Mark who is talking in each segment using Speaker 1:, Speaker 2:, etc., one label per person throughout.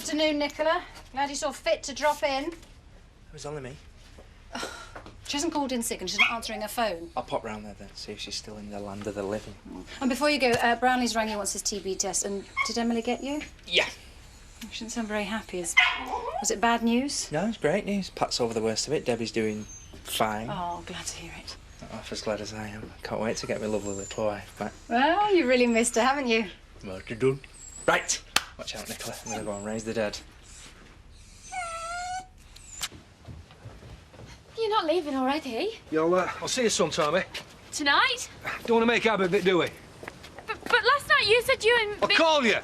Speaker 1: Afternoon, Nicola. Glad you saw fit to drop in.
Speaker 2: It was only me.
Speaker 1: She hasn't called in sick and she's not answering her phone.
Speaker 2: I'll pop round there then, see if she's still in the land of the living.
Speaker 1: And before you go, Brownlee's rang you wants his TB test. And did Emily get you?
Speaker 2: Yeah.
Speaker 1: She didn't sound very happy. Was it bad news?
Speaker 2: No, it's great news. Pat's over the worst of it. Debbie's doing fine.
Speaker 1: Oh, glad to hear it.
Speaker 2: Not half as glad as I am. I can't wait to get my lovely little wife back.
Speaker 1: Well, you really missed her, haven't you?
Speaker 2: What you done? Right. Watch out, Nicola. I'm going to go and raise the dead.
Speaker 3: You're not leaving already?
Speaker 4: I'll see you sometime, eh?
Speaker 3: Tonight?
Speaker 4: Don't want to make habit of it, do we?
Speaker 3: But last night you said you and...
Speaker 4: I'll call you.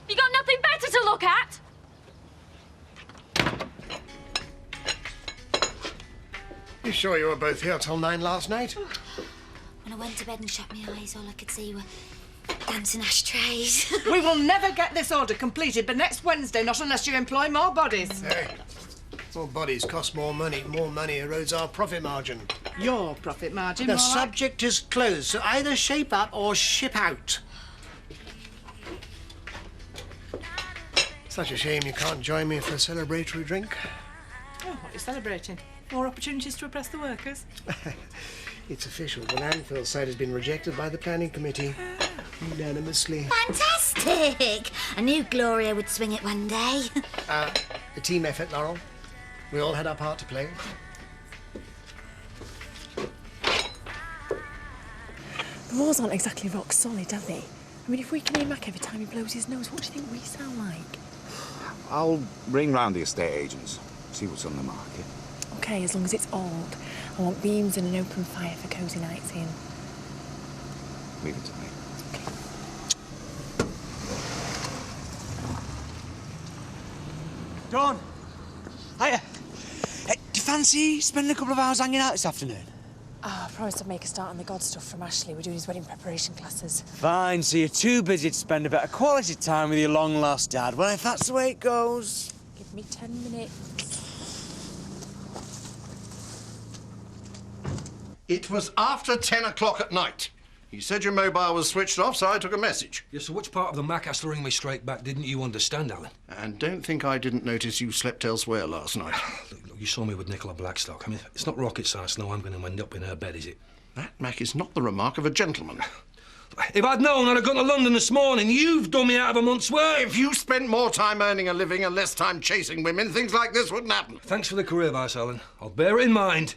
Speaker 3: You got nothing better to look at?
Speaker 5: You sure you were both here till 9 last night?
Speaker 6: When I went to bed and shut my eyes, all I could see were dancing ashtrays.
Speaker 7: We will never get this order completed, but next Wednesday, not unless you employ more bodies.
Speaker 5: Hey, more bodies cost more money. More money erodes our profit margin.
Speaker 7: Your profit margin,
Speaker 5: The
Speaker 7: more like...
Speaker 5: subject is closed, so either shape up or ship out. Such a shame you can't join me for a celebratory drink.
Speaker 7: Oh, what are you celebrating? More opportunities to oppress the workers?
Speaker 5: It's official. The landfill site has been rejected by the planning committee. Unanimously.
Speaker 6: Fantastic! I knew Gloria would swing it one day.
Speaker 5: A team effort, Laurel. We all had our part to play.
Speaker 8: The laws aren't exactly rock solid, are they? I mean, if we can hear Mac every time he blows his nose, what do you think we sound like?
Speaker 9: I'll ring round the estate agents, see what's on the market.
Speaker 8: OK, as long as it's old. I want beams and an open fire for cosy nights in.
Speaker 9: Leave it to me.
Speaker 10: Dawn! Hiya. Hey, do you fancy spending a couple of hours hanging out this afternoon?
Speaker 8: Oh, I promised I'd make a start on the God stuff from Ashley. We're doing his wedding preparation classes.
Speaker 10: Fine, so you're too busy to spend a bit of quality time with your long-lost dad. Well, if that's the way it goes...
Speaker 8: Give me 10 minutes.
Speaker 11: It was after 10 o'clock at night. You said your mobile was switched off, so I took a message.
Speaker 4: Yeah, so which part of the Mac has to ring me straight back didn't you understand, Alan?
Speaker 11: And don't think I didn't notice you slept elsewhere last night.
Speaker 4: Look, you saw me with Nicola Blackstock. I mean, it's not rocket science to know I'm going to end up in her bed, is it?
Speaker 11: That, Mac, is not the remark of a gentleman.
Speaker 4: If I'd known, I'd have gone to London this morning. You've done me out of a month's work.
Speaker 11: If you spent more time earning a living and less time chasing women, things like this wouldn't happen.
Speaker 4: Thanks for the career advice, Alan. I'll bear it in mind.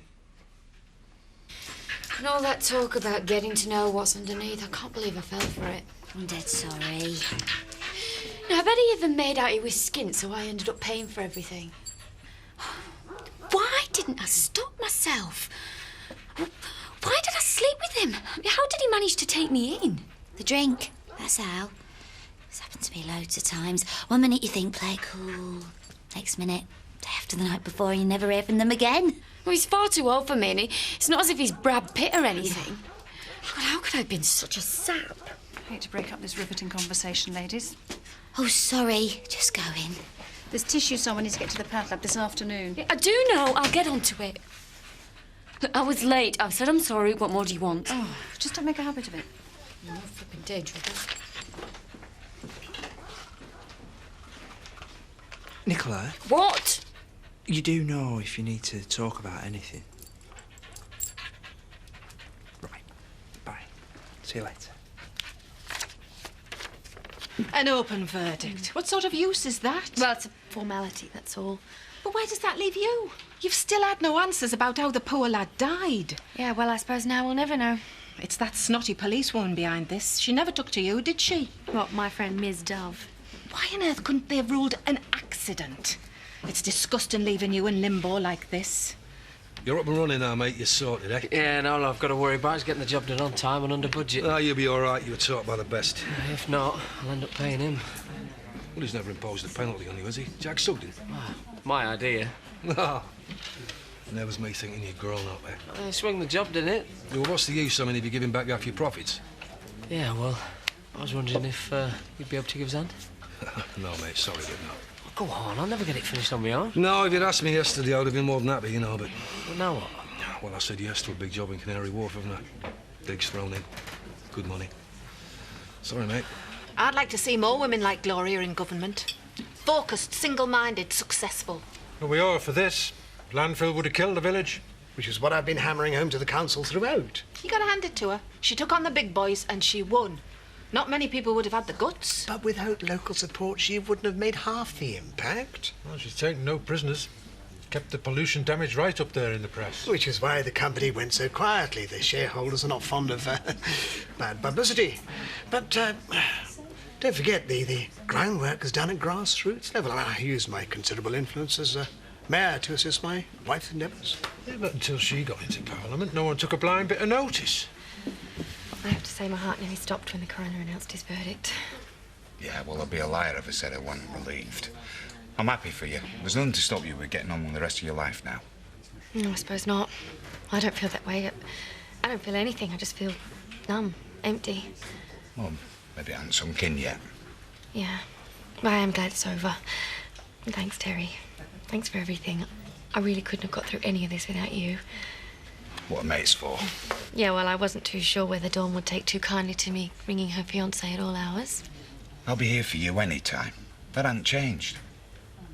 Speaker 3: And all that talk about getting to know what's underneath, I can't believe I fell for it.
Speaker 6: I'm dead sorry.
Speaker 3: No, I bet he even made out he was skint, so I ended up paying for everything. Why didn't I stop myself? Why did I sleep with him? How did he manage to take me in?
Speaker 6: The drink, that's how. It's happened to me loads of times. One minute you think, play it cool. Next minute, day after the night before, you never hear from them again.
Speaker 3: Well, he's far too old for me, and it's not as if he's Brad Pitt or anything. God, how could I have been such a sap?
Speaker 1: I hate to break up this riveting conversation, ladies.
Speaker 6: Oh, sorry. Just go in.
Speaker 1: There's tissue someone needs to get to the path lab this afternoon.
Speaker 3: Yeah, I do know. I'll get onto it. Look, I was late. I've said I'm sorry. What more do you want?
Speaker 1: Oh, just don't make a habit of it.
Speaker 3: You're flipping dangerous.
Speaker 2: Nicola?
Speaker 3: What?
Speaker 2: You do know if you need to talk about anything. Right. Bye. See you later.
Speaker 7: An open verdict. What sort of use is that?
Speaker 3: Well, it's a formality, that's all.
Speaker 7: But where does that leave you? You've still had no answers about how the poor lad died.
Speaker 3: Yeah, well, I suppose now we'll never know.
Speaker 7: It's that snotty policewoman behind this. She never took to you, did she?
Speaker 3: What, my friend Ms. Dove?
Speaker 7: Why on earth couldn't they have ruled an accident? It's disgusting leaving you in limbo like this.
Speaker 4: You're up and running now, mate. You're sorted, eh?
Speaker 12: Yeah, and all I've got to worry about is getting the job done on time and under budget.
Speaker 4: Ah, you'll be all right. You were taught by the best.
Speaker 12: If not, I'll end up paying him.
Speaker 4: Well, he's never imposed a penalty on you, has he? Jack Sugden?
Speaker 12: Oh, my idea.
Speaker 4: No. And there was me thinking you'd grown up, eh?
Speaker 12: Swing the job, didn't it?
Speaker 4: Well, what's the use, I mean, if you're giving back half your profits?
Speaker 12: Yeah, well, I was wondering if you'd be able to give us a hand.
Speaker 4: No, mate, sorry, but no.
Speaker 12: Oh, go on, I'll never get it finished on my own.
Speaker 4: No, if you'd asked me yesterday, I would have been more than happy, you know, but...
Speaker 12: Well, now what?
Speaker 4: Well, I said yes to a big job in Canary Wharf, haven't I? Digs thrown in. Good money. Sorry, mate.
Speaker 7: I'd like to see more women like Gloria in government. Focused, single-minded, successful.
Speaker 13: Well, we are for this. Landfill would have killed the village.
Speaker 5: Which is what I've been hammering home to the council throughout.
Speaker 7: You gotta hand it to her. She took on the big boys and she won. Not many people would have had the guts.
Speaker 5: But without local support, she wouldn't have made half the impact.
Speaker 13: Well, she's taken no prisoners. Kept the pollution damage right up there in the press.
Speaker 5: Which is why the company went so quietly. The shareholders are not fond of bad publicity. But don't forget, the groundwork is done at grassroots level. I used my considerable influence as mayor to assist my wife's endeavours.
Speaker 13: Yeah, but until she got into Parliament, no one took a blind bit of notice.
Speaker 8: I have to say my heart nearly stopped when the coroner announced his verdict.
Speaker 9: Yeah, well, I'd be a liar if I said I wasn't relieved. I'm happy for you. There's nothing to stop you with getting on with the rest of your life now.
Speaker 8: No, I suppose not. I don't feel that way. I don't feel anything. I just feel numb, empty.
Speaker 9: Well, maybe it hasn't sunk in yet.
Speaker 8: Yeah. But I am glad it's over. And thanks, Terry. Thanks for everything. I really couldn't have got through any of this without you.
Speaker 9: What a mate's for.
Speaker 8: Yeah, well, I wasn't too sure whether Dawn would take too kindly to me ringing her fiancé at all hours.
Speaker 9: I'll be here for you any time. That hasn't changed.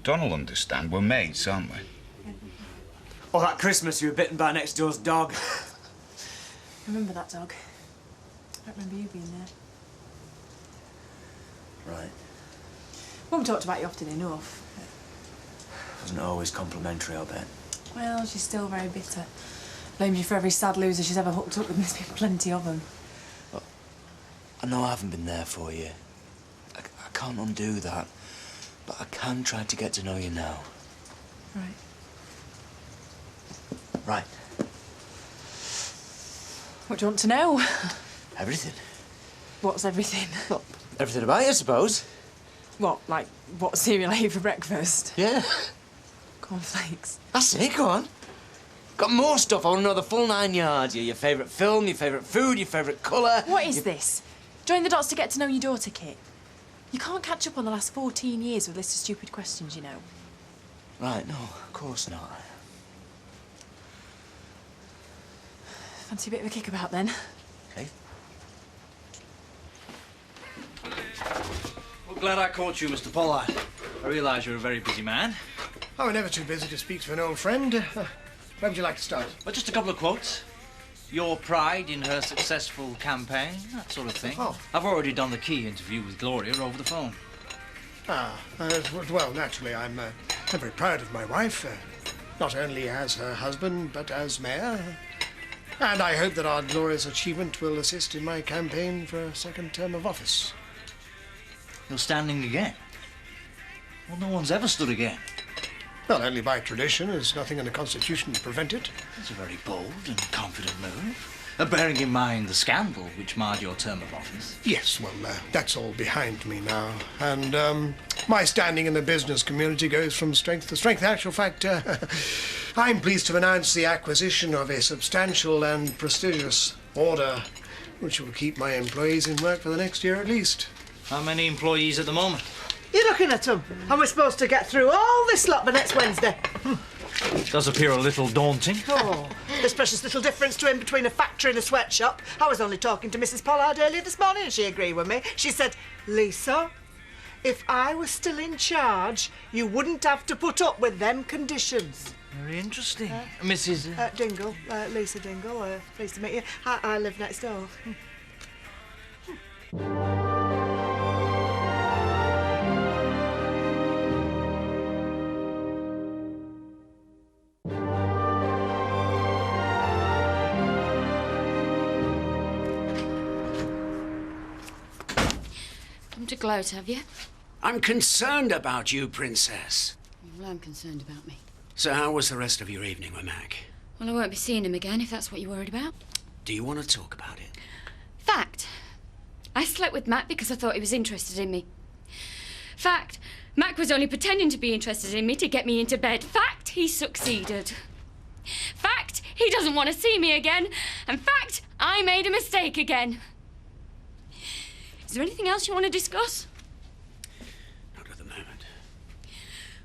Speaker 9: Don will understand. We're mates, aren't we?
Speaker 10: Oh, that Christmas you were bitten by next door's dog.
Speaker 8: I remember that dog. I don't remember you being there.
Speaker 10: Right.
Speaker 8: Mum talked about you often enough.
Speaker 10: Wasn't always complimentary, I bet.
Speaker 8: Well, she's still very bitter. Blames you for every sad loser she's ever hooked up with. There's been plenty of them.
Speaker 10: Well, I know I haven't been there for you. I can't undo that. But I can try to get to know you now.
Speaker 8: Right.
Speaker 10: Right.
Speaker 8: What do you want to know?
Speaker 10: Everything.
Speaker 8: What's everything?
Speaker 10: Well, everything about you, I suppose.
Speaker 8: What, like, what cereal I eat for breakfast?
Speaker 10: Yeah.
Speaker 8: Cornflakes.
Speaker 10: That's it, go on. Got more stuff. I want to know the full 9 yards. Your favourite film, your favourite food, your favourite colour.
Speaker 8: What is this? Join the dots to get to know your daughter, Kit. You can't catch up on the last 14 years with a list of stupid questions, you know.
Speaker 10: Right, no, of course not.
Speaker 8: Fancy a bit of a kickabout, then?
Speaker 10: Okay.
Speaker 2: Well, glad I caught you, Mr. Pollard. I realise you're a very busy man.
Speaker 5: Oh, we're never too busy to speak to an old friend. Where would you like to start?
Speaker 2: Well, just a couple of quotes. Your pride in her successful campaign, that sort of thing.
Speaker 5: Oh.
Speaker 2: I've already done the key interview with Gloria over the phone.
Speaker 5: Well, naturally, I'm very proud of my wife. Not only as her husband, but as mayor. And I hope that our glorious achievement will assist in my campaign for a second term of office.
Speaker 2: You're standing again? Well, no one's ever stood again.
Speaker 5: Well, only by tradition. There's nothing in the Constitution to prevent it.
Speaker 2: It's a very bold and confident move. Bearing in mind the scandal which marred your term of office.
Speaker 5: Yes, well, that's all behind me now. And my standing in the business community goes from strength to strength. In actual fact, I'm pleased to announce the acquisition of a substantial and prestigious order which will keep my employees in work for the next year at least.
Speaker 2: How many employees at the moment?
Speaker 14: You're looking at them, and we're supposed to get through all this lot by next Wednesday.
Speaker 2: Does appear a little daunting.
Speaker 14: Oh, there's precious little difference to him between a factory and a sweatshop. I was only talking to Mrs. Pollard earlier this morning, and she agreed with me. She said, Lisa, if I was still in charge, you wouldn't have to put up with them conditions.
Speaker 2: Very interesting. Mrs.
Speaker 14: Dingle, Lisa Dingle, pleased to meet you. I live next door.
Speaker 3: To gloat, have you?
Speaker 15: I'm concerned about you, Princess.
Speaker 3: Well, I'm concerned about me.
Speaker 15: So how was the rest of your evening with Mac?
Speaker 3: Well, I won't be seeing him again, if that's what you're worried about.
Speaker 15: Do you want to talk about it?
Speaker 3: Fact. I slept with Mac because I thought he was interested in me. Fact. Mac was only pretending to be interested in me to get me into bed. Fact. He succeeded. Fact. He doesn't want to see me again. And fact. I made a mistake again. Is there anything else you want to discuss?
Speaker 15: Not at the moment.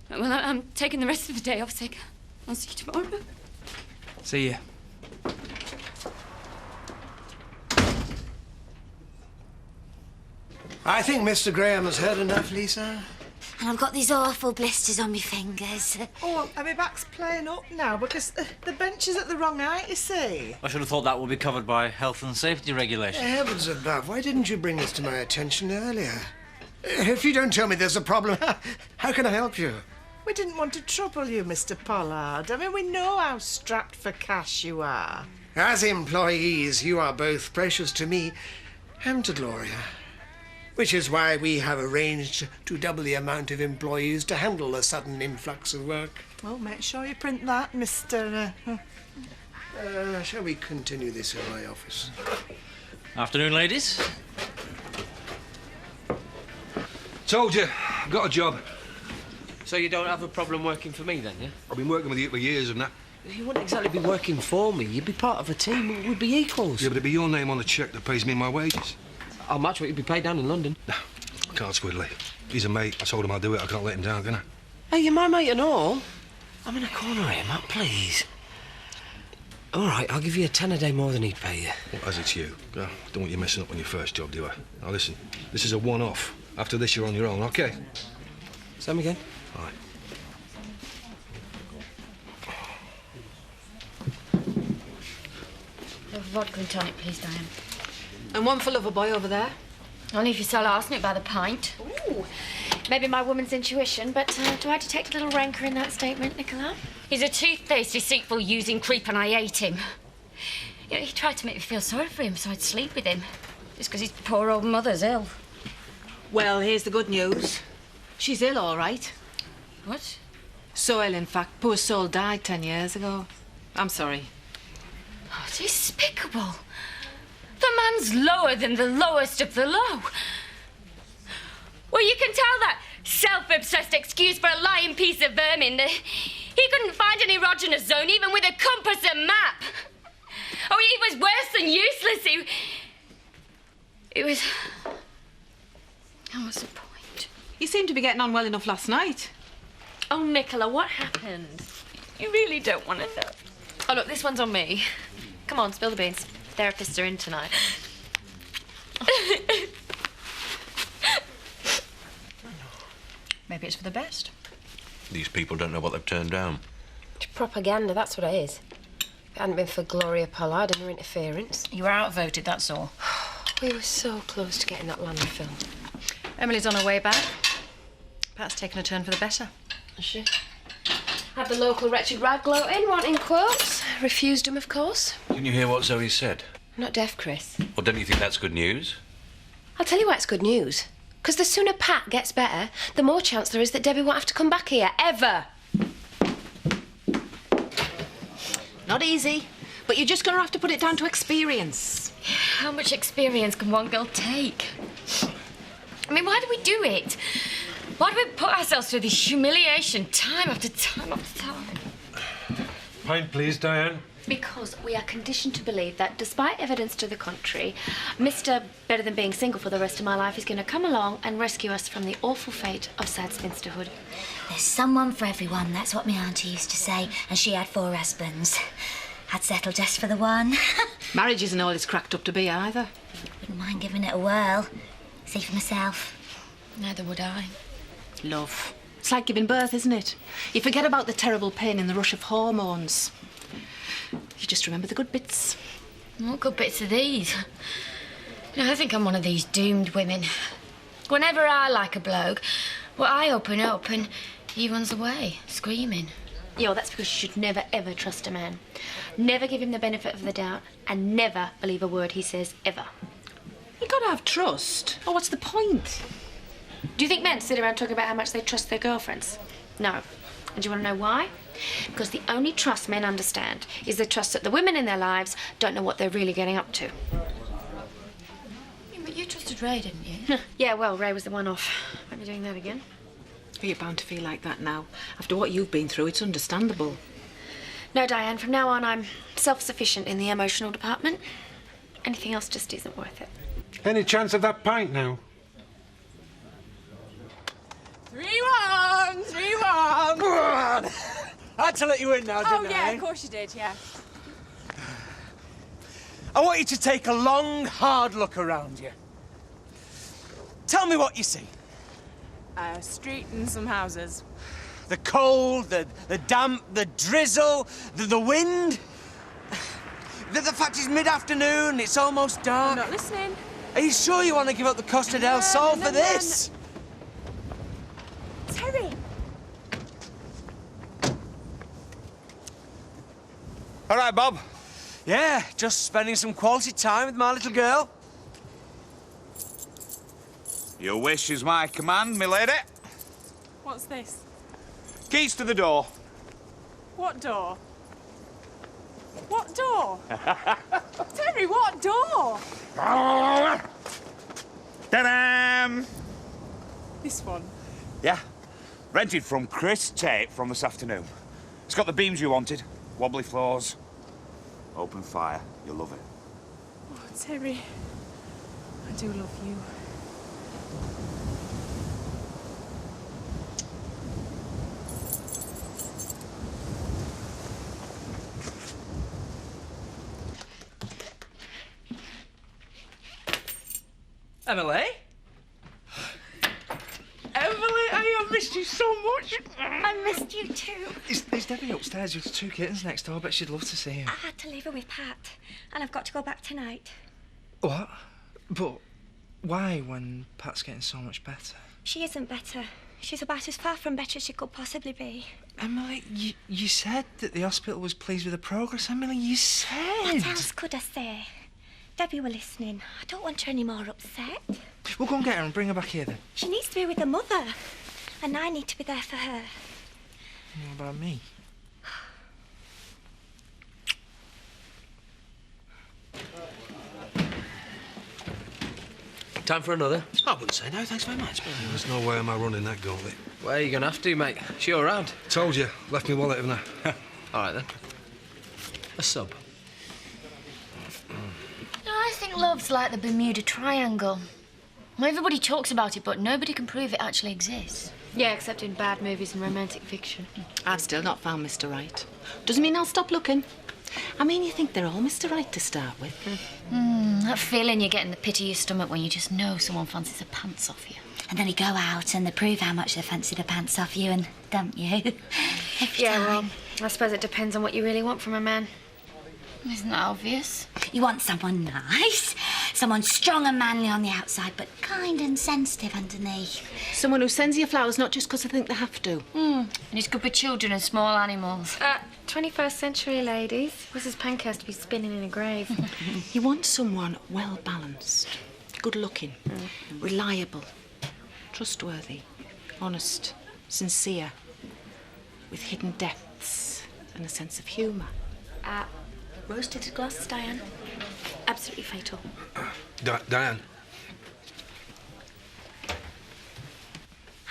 Speaker 3: Well, I'm taking the rest of the day off sick. I'll see you tomorrow.
Speaker 2: See ya.
Speaker 5: I think Mr. Graham has heard enough, Lisa.
Speaker 6: And I've got these awful blisters on my fingers.
Speaker 14: Oh, and my back's playing up now because the bench is at the wrong height, you see.
Speaker 2: I should have thought that would be covered by health and safety regulations.
Speaker 5: Heavens above, why didn't you bring this to my attention earlier? If you don't tell me there's a problem, how can I help you?
Speaker 14: We didn't want to trouble you, Mr. Pollard. I mean, we know how strapped for cash you are.
Speaker 5: As employees, you are both precious to me and to Gloria. Which is why we have arranged to double the amount of employees to handle a sudden influx of work.
Speaker 14: Well, make sure you print that, Mr.
Speaker 5: Shall we continue this in my office?
Speaker 2: Afternoon, ladies.
Speaker 4: Told you, I've got a job.
Speaker 12: So you don't have a problem working for me then, yeah?
Speaker 4: I've been working with you for years and that.
Speaker 12: You wouldn't exactly be working for me. You'd be part of a team. We'd be equals.
Speaker 4: Yeah, but it'd be your name on the cheque that pays me my wages.
Speaker 12: I'll match what you'd be paid down in London.
Speaker 4: No, I can't, Squiddly. He's a mate. I told him I'd do it. I can't let him down, can I?
Speaker 12: Hey, you're my mate and all. I'm in a corner here, Matt, please. All right, I'll give you a £10 a day more than he'd pay you.
Speaker 4: Well, as it's you. I don't want you messing up on your first job, do I? Now, listen, this is a one-off. After this, you're on your own, OK?
Speaker 12: Same again.
Speaker 4: All right.
Speaker 3: A vodka and tonic, please, Diane.
Speaker 7: And one for Loverboy over there.
Speaker 3: Only if you sell arsenic by the pint.
Speaker 8: Ooh, maybe my woman's intuition, but do I detect a little rancour in that statement, Nicola?
Speaker 3: He's a two-faced, deceitful, using creep, and I hate him. You know, he tried to make me feel sorry for him so I'd sleep with him. Just because his poor old mother's ill.
Speaker 7: Well, here's the good news. She's ill, all right.
Speaker 3: What?
Speaker 7: So ill, in fact. Poor soul died 10 years ago. I'm sorry.
Speaker 3: Oh, it's despicable. The man's lower than the lowest of the low. Well, you can tell that self-obsessed excuse for a lying piece of vermin that he couldn't find an erogenous zone even with a compass and map. Oh, he was worse than useless. It was... What's the point?
Speaker 7: You seem to be getting on well enough last night.
Speaker 8: Oh, Nicola, what happened?
Speaker 3: You really don't want to know.
Speaker 8: Oh, look, this one's on me. Come on, spill the beans. Therapists are in tonight.
Speaker 16: Maybe it's for the best.
Speaker 17: These people don't know what they've turned down.
Speaker 18: It's propaganda, that's what it is. If it hadn't been for Gloria Pollard and her interference.
Speaker 16: You were outvoted, that's all.
Speaker 18: We were so close to getting that Landry film.
Speaker 16: Emily's on her way back. Pat's taken a turn for the better.
Speaker 18: Is she? Had the local wretched rag gloating, wanting quotes. Refused them, of course.
Speaker 17: Didn't you hear what Zoe said?
Speaker 18: I'm not deaf, Chris.
Speaker 17: Well, don't you think that's good news?
Speaker 18: I'll tell you why it's good news. Because the sooner Pat gets better, the more chance there is that Debbie won't have to come back here, ever.
Speaker 7: Not easy, but you're just going to have to put it down to experience.
Speaker 3: How much experience can one girl take? I mean, why do we do it? Why do we put ourselves through this humiliation time after time after time?
Speaker 13: Pint, please, Diane.
Speaker 18: Because we are conditioned to believe that, despite evidence to the contrary, Mr. Better Than Being Single for the Rest of My Life is going to come along and rescue us from the awful fate of sad spinsterhood.
Speaker 6: There's someone for everyone, that's what my auntie used to say, and she had 4 husbands. I'd settle just for the one.
Speaker 7: Marriage isn't all it's cracked up to be either.
Speaker 6: Wouldn't mind giving it a whirl. See for myself.
Speaker 3: Neither would I.
Speaker 7: Love. It's like giving birth, isn't it? You forget about the terrible pain and the rush of hormones. You just remember the good bits.
Speaker 3: What good bits are these? You know, I think I'm one of these doomed women. Whenever I like a bloke, well, I open up and he runs away, screaming.
Speaker 18: Yeah, well, that's because you should never, ever trust a man. Never give him the benefit of the doubt and never believe a word he says, ever.
Speaker 7: You gotta have trust. Oh, what's the point?
Speaker 18: Do you think men sit around talking about how much they trust their girlfriends? No. And do you want to know why? Because the only trust men understand is the trust that the women in their lives don't know what they're really getting up to.
Speaker 3: Yeah, but you trusted Ray, didn't you?
Speaker 18: Yeah, well, Ray was the one-off. Won't be doing that again.
Speaker 7: You're bound to feel like that now. After what you've been through, it's understandable.
Speaker 18: No, Diane, from now on, I'm self-sufficient in the emotional department. Anything else just isn't worth it.
Speaker 13: Any chance of that pint now?
Speaker 19: 3-1! 3-1!
Speaker 20: I had to let you in now, didn't I?
Speaker 19: Oh, yeah, of course you did, yeah.
Speaker 20: I want you to take a long, hard look around you. Tell me what you see.
Speaker 19: A street and some houses.
Speaker 20: The cold, the damp, the drizzle, the wind. The fact it's mid-afternoon, it's almost dark.
Speaker 19: I'm not listening.
Speaker 20: Are you sure you want to give up the Costa del Sol for this?
Speaker 19: Terry!
Speaker 20: All right, Bob. Yeah, just spending some quality time with my little girl.
Speaker 9: Your wish is my command, milady.
Speaker 19: What's this?
Speaker 9: Keys to the door.
Speaker 19: What door? What door? Terry, what door?
Speaker 9: Ta-da!
Speaker 19: This one.
Speaker 9: Yeah. Rented from Chris Tate from this afternoon. It's got the beams you wanted. Wobbly floors. Open fire. You'll love it.
Speaker 19: Oh, Terry. I do love you.
Speaker 2: Emily? Emily, I have missed you so much.
Speaker 21: I missed you too.
Speaker 2: Is Debbie upstairs with 2 kittens next door? I bet she'd love to see you.
Speaker 21: I had to leave her with Pat, and I've got to go back tonight.
Speaker 2: What? But why when Pat's getting so much better?
Speaker 21: She isn't better. She's about as far from better as she could possibly be.
Speaker 2: Emily, you said that the hospital was pleased with the progress. Emily, you said.
Speaker 21: What else could I say? Debbie were listening. I don't want her any more upset.
Speaker 2: We'll go and get her and bring her back here then.
Speaker 21: She needs to be with her mother, and I need to be there for her.
Speaker 2: What about me?
Speaker 12: Time for another? I wouldn't say no, thanks very much. But...
Speaker 4: There's no way am I running that gauntlet.
Speaker 12: Well, you're going to have to, mate. She all round.
Speaker 4: Told you. Left me wallet, haven't I?
Speaker 12: All right, then. A sub.
Speaker 18: I think love's like the Bermuda Triangle. Everybody talks about it, but nobody can prove it actually exists.
Speaker 8: Yeah, except in bad movies and romantic fiction.
Speaker 7: I've still not found Mr. Right. Doesn't mean I'll stop looking. I mean, you think they're all Mr. Right to start with.
Speaker 18: That feeling you get in the pit of your stomach when you just know someone fancies the pants off you.
Speaker 6: And then they go out and they prove how much they fancy the pants off you and dump you.
Speaker 18: Yeah, well, I suppose it depends on what you really want from a man. Isn't that obvious?
Speaker 6: You want someone nice, someone strong and manly on the outside, but kind and sensitive underneath.
Speaker 7: Someone who sends you flowers not just because they think they have to.
Speaker 18: And it could be children and small animals.
Speaker 8: 21st century, ladies. Mrs. Pankhurst to be spinning in a grave.
Speaker 7: You want someone well-balanced, good-looking, reliable, trustworthy, honest, sincere, with hidden depths and a sense of humour.
Speaker 8: Rose-tinted glasses, Diane. Absolutely fatal.
Speaker 4: Diane.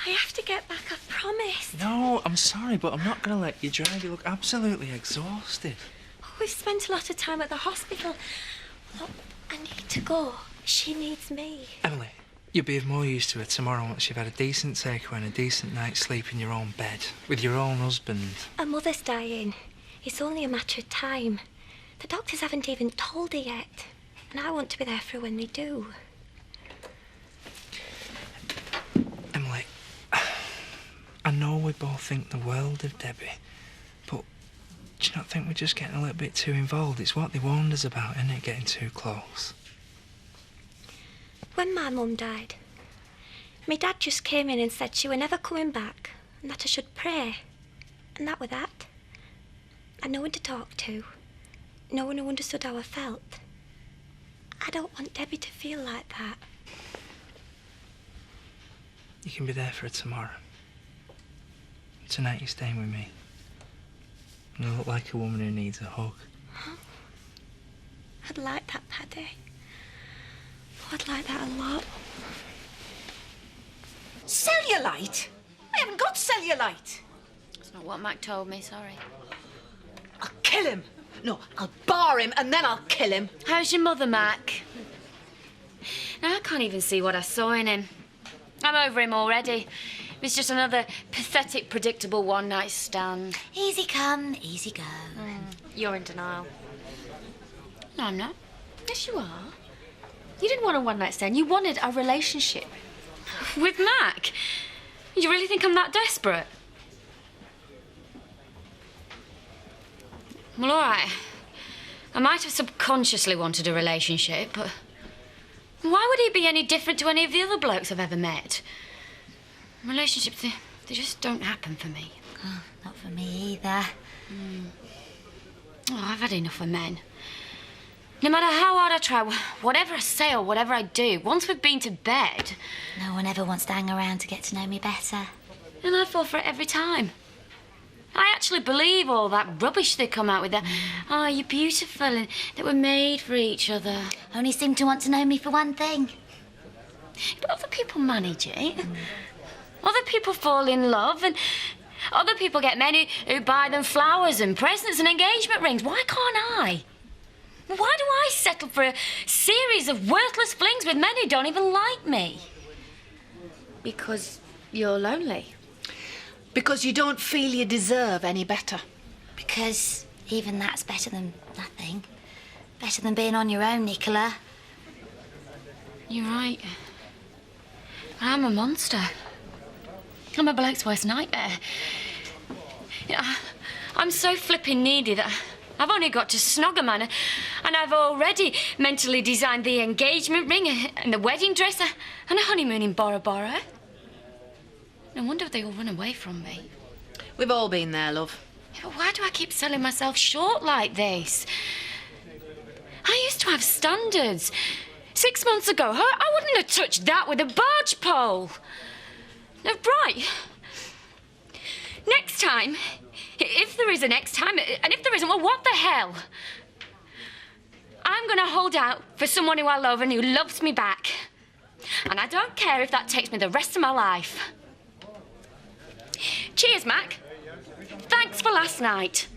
Speaker 21: I have to get back, I promise.
Speaker 2: No, I'm sorry, but I'm not going to let you drive. You look absolutely exhausted.
Speaker 21: Oh, we've spent a lot of time at the hospital. Look, I need to go. She needs me.
Speaker 2: Emily, you'll be of more use to her tomorrow once you've had a decent takeaway and a decent night's sleep in your own bed, with your own husband.
Speaker 21: Her mother's dying. It's only a matter of time. The doctors haven't even told her yet. And I want to be there for her when they do.
Speaker 2: Emily, I know we both think the world of Debbie, but do you not think we're just getting a little bit too involved? It's what they warned us about, isn't it, getting too close?
Speaker 21: When my mum died, my dad just came in and said she were never coming back and that I should pray. And that were that. And no one to talk to. No one who understood how I felt. I don't want Debbie to feel like that.
Speaker 2: You can be there for her tomorrow. Tonight you're staying with me. You look like a woman who needs a hug.
Speaker 21: Huh? I'd like that, Paddy. Oh, I'd like that a lot.
Speaker 14: Cellulite? I haven't got cellulite.
Speaker 18: That's not what Mac told me, sorry.
Speaker 14: I'll kill him. No, I'll bar him and then I'll kill him.
Speaker 18: How's your mother, Mac? Now, I can't even see what I saw in him. I'm over him already. It's just another pathetic, predictable one-night stand.
Speaker 6: Easy come, easy go.
Speaker 8: You're in denial.
Speaker 18: No, I'm not.
Speaker 8: Yes, you are. You didn't want a one-night stand. You wanted a relationship.
Speaker 3: With Mac? You really think I'm that desperate? Well, all right. I might have subconsciously wanted a relationship, but why would he be any different to any of the other blokes I've ever met? Relationships, they just don't happen for me.
Speaker 6: Oh, not for me either.
Speaker 3: Oh, I've had enough of men. No matter how hard I try, whatever I say or whatever I do, once we've been to bed...
Speaker 6: No one ever wants to hang around to get to know me better.
Speaker 3: And I fall for it every time. I actually believe all that rubbish they come out with. That, oh, you're beautiful and that we're made for each other.
Speaker 6: Only seem to want to know me for one thing.
Speaker 3: But other people manage it. Other people fall in love and other people get men who buy them flowers and presents and engagement rings. Why can't I? Why do I settle for a series of worthless flings with men who don't even like me?
Speaker 18: Because you're lonely.
Speaker 7: Because you don't feel you deserve any better.
Speaker 6: Because even that's better than nothing. Better than being on your own, Nicola.
Speaker 3: You're right. I'm a monster. I'm a bloke's worst nightmare. You know, I'm so flipping needy that I've only got to snog a man, and I've already mentally designed the engagement ring and the wedding dress and a honeymoon in Bora Bora. No wonder they all run away from me.
Speaker 7: We've all been there, love.
Speaker 3: Yeah, but why do I keep selling myself short like this? I used to have standards. 6 months ago, I wouldn't have touched that with a barge pole. No, right. Next time, if there is a next time, and if there isn't, well, what the hell? I'm going to hold out for someone who I love and who loves me back. And I don't care if that takes me the rest of my life. Cheers, Mac. Thanks for last night.